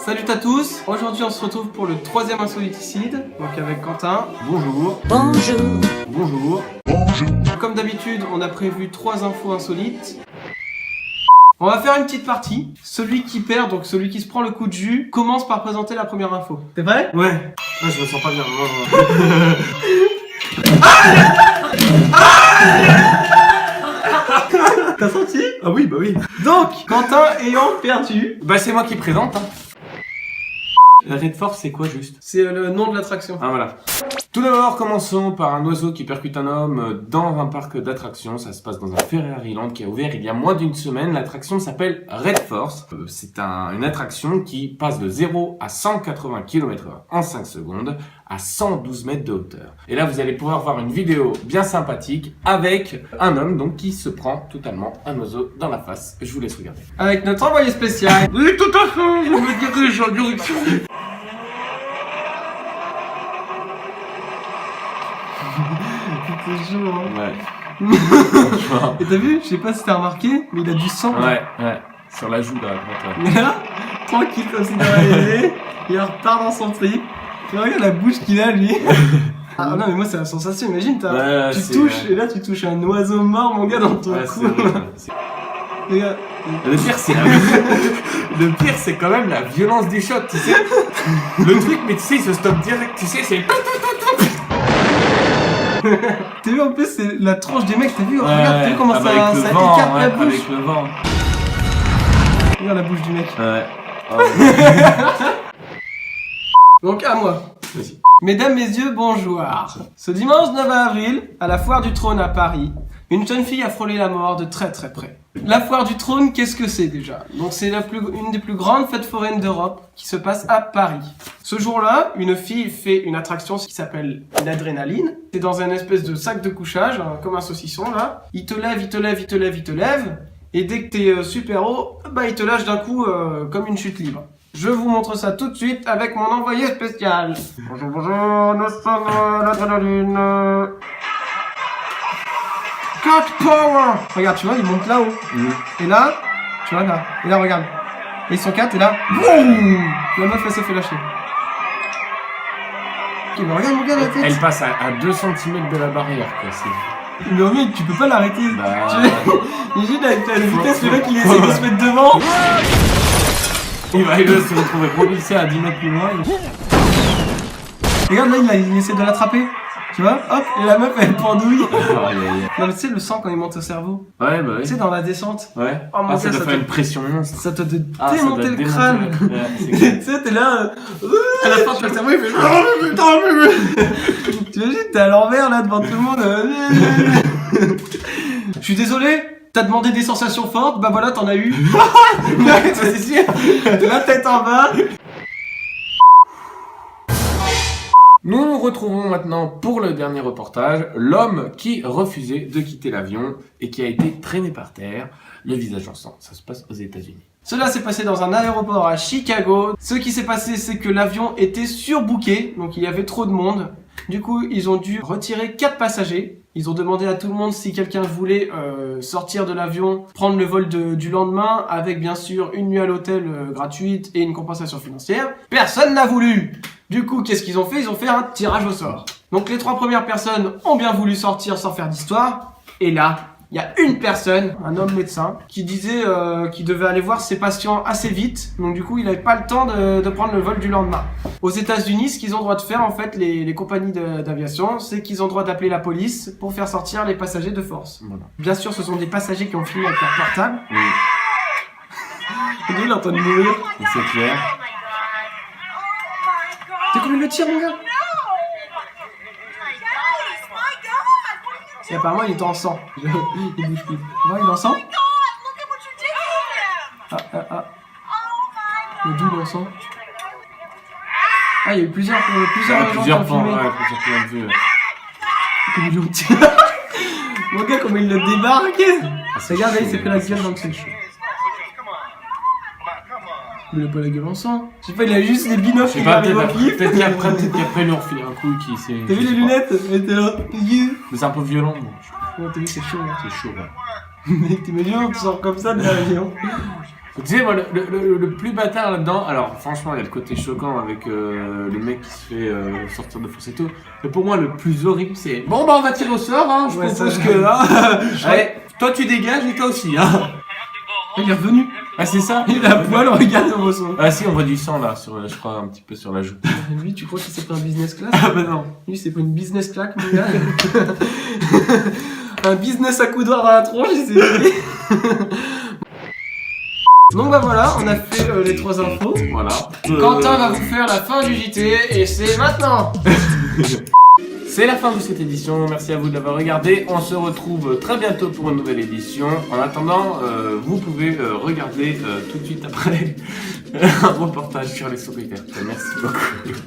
Salut à tous, aujourd'hui on se retrouve pour le 3e insoliticide, donc avec Quentin. Bonjour. Bonjour. Bonjour. Comme d'habitude, on a prévu 3 infos insolites. On va faire une petite partie. Celui qui perd, donc celui qui se prend le coup de jus, commence par présenter la première info. T'es prêt? Ouais. Ah, je me sens pas bien. T'as senti? Ah oui, bah oui. Donc, Quentin ayant perdu, Bah c'est moi qui présente. Hein. Red Force, c'est quoi juste? c'est le nom de l'attraction. Ah voilà. Tout d'abord, commençons par un oiseau qui percute un homme dans un parc d'attractions. Ça se passe dans un Ferrari Land qui a ouvert il y a moins d'une semaine. L'attraction s'appelle Red Force. C'est une attraction qui passe de 0 à 180 km/h en 5 secondes à 112 mètres de hauteur. Et là, vous allez pouvoir voir une vidéo bien sympathique avec un homme donc qui se prend totalement un oiseau dans la face. Je vous laisse regarder. Avec notre envoyé spécial. Oui, tout à fait. Je me dirige en direction. C'est chaud, hein. Ouais. Et t'as vu, je sais pas si t'as remarqué, mais il a du sang. Ouais. Sur la joue là, toi. Il est là, tranquille comme s'il avait il repart dans son trip. Et regarde la bouche qu'il a lui. Ah non mais moi c'est la sensation, imagine tu touches et là tu touches un oiseau mort mon gars dans ton cou. Regarde. Le pire c'est quand même la violence du shot, tu sais. Le truc mais tu sais il se stoppe direct, tu sais c'est... T'as vu en plus c'est la tronche des mecs, t'as vu, regarde, t'as vu comment ça écarte la bouche. Avec le vent. Regarde la bouche du mec. Ouais. Donc à moi. Vas-y. Mesdames, messieurs, bonjour. Ce dimanche 9 avril, à la Foire du Trône à Paris, une jeune fille a frôlé la mort de très très près. La Foire du Trône, qu'est-ce que c'est déjà? Donc c'est une des plus grandes fêtes foraines d'Europe qui se passe à Paris. Ce jour-là, une fille fait une attraction qui s'appelle l'adrénaline. C'est dans un espèce de sac de couchage, comme un saucisson là. Il te lève. Et dès que t'es super haut, bah il te lâche d'un coup comme une chute libre. Je vous montre ça tout de suite avec mon envoyé spécial. Bonjour, nous sommes l'adrénaline. Cut power. Regarde, tu vois, il monte là-haut. Et là, tu vois là. Et là, regarde. Et ils sont 4 et là, boum. La meuf, elle s'est fait lâcher. Ok, mais regarde, la tête. Elle passe à 2 cm de la barrière quoi, c'est... Mais mec, tu peux pas l'arrêter. Bah... Imagine avec la vitesse, le mec il essaie de se mettre devant. Il va se retrouver propulsé à 10 mètres plus loin. Regarde là, il essaie de l'attraper. Tu vois, hop, et la meuf elle pendouille. Non mais tu sais le sang quand il monte au cerveau. Ouais bah oui. Tu sais dans la descente. Ouais. Oh mon ça gars, doit faire une pression monstre. Ça te Ça doit démonter le démonter crâne. Ouais, Tu sais, t'es là. À la fin, tu le cerveau il fait. Tu imagines, t'es à l'envers là devant tout le monde. Je suis désolé. T'as demandé des sensations fortes, bah voilà, t'en as eu. C'est sûr. La tête en bas. Nous nous retrouvons maintenant pour le dernier reportage. L'homme qui refusait de quitter l'avion et qui a été traîné par terre, le visage en sang. Ça se passe aux États-Unis. Cela s'est passé dans un aéroport à Chicago. Ce qui s'est passé, c'est que l'avion était surbooké, donc il y avait trop de monde. Du coup, ils ont dû retirer 4 passagers. Ils ont demandé à tout le monde si quelqu'un voulait sortir de l'avion, prendre le vol du lendemain, avec bien sûr une nuit à l'hôtel gratuite et une compensation financière. Personne n'a voulu. Du coup, qu'est-ce qu'ils ont fait? Ils ont fait un tirage au sort. Donc les 3 premières personnes ont bien voulu sortir sans faire d'histoire. Et là, il y a une personne, un homme médecin, qui disait qu'il devait aller voir ses patients assez vite. Donc du coup, il n'avait pas le temps de prendre le vol du lendemain. Aux États-Unis, ce qu'ils ont le droit de faire, en fait, les compagnies d'aviation, c'est qu'ils ont le droit d'appeler la police pour faire sortir les passagers de force. Voilà. Bien sûr, ce sont des passagers qui ont filmé avec leur portable. Oui. Et lui, il est en train de mourir. C'est clair. T'as combien le tir, mon gars? Et apparemment, il est en sang. Il bouge plus. Non, il est en sang? Le d'où il est en sang? Ah, il y a eu plusieurs gens qui ont filmé. Plusieurs plans de vue. Comme ils l'ont tiré. Mon gars, comment il le débarque. Regarde, là, il s'est pris la gueule dans le truc. Mais il a pas la gueule en sang. Je sais pas, il a juste les binocles qui arrivent au pif. Peut-être qu'après, il leur file un coup qui s'est... T'as vu les lunettes? Elle était là. Mais c'est un peu violent. Ouais, t'as vu, c'est chaud. C'est chaud, ouais. Mec, t'imagines, on te sort comme ça de l'avion. Tu sais, moi, le plus bâtard là-dedans, alors franchement, il y a le côté choquant avec le mec qui se fait sortir de force et tout. Mais pour moi, le plus horrible, c'est bon, bah on va tirer au sort, hein. Je Ouais, propose ça, que. Hein, allez, toi tu dégages et toi aussi, hein. Il est revenu. Ah, c'est ça? Il a poil, regarde au son. Ah, si, on voit du sang là, je crois, un petit peu sur la joue. Lui, tu crois qu'il s'est pris un business class? Ah, bah non. Lui, c'est pas une business claque, mon gars. Un business à coudoir dans la tronche, il s'est pris. Donc bah voilà, on a fait les 3 infos. Voilà. Quentin va vous faire la fin du JT et c'est maintenant. C'est la fin de cette édition, merci à vous de l'avoir regardé. On se retrouve très bientôt pour une nouvelle édition. En attendant, vous pouvez regarder tout de suite après un reportage sur les secrétaires. Merci beaucoup.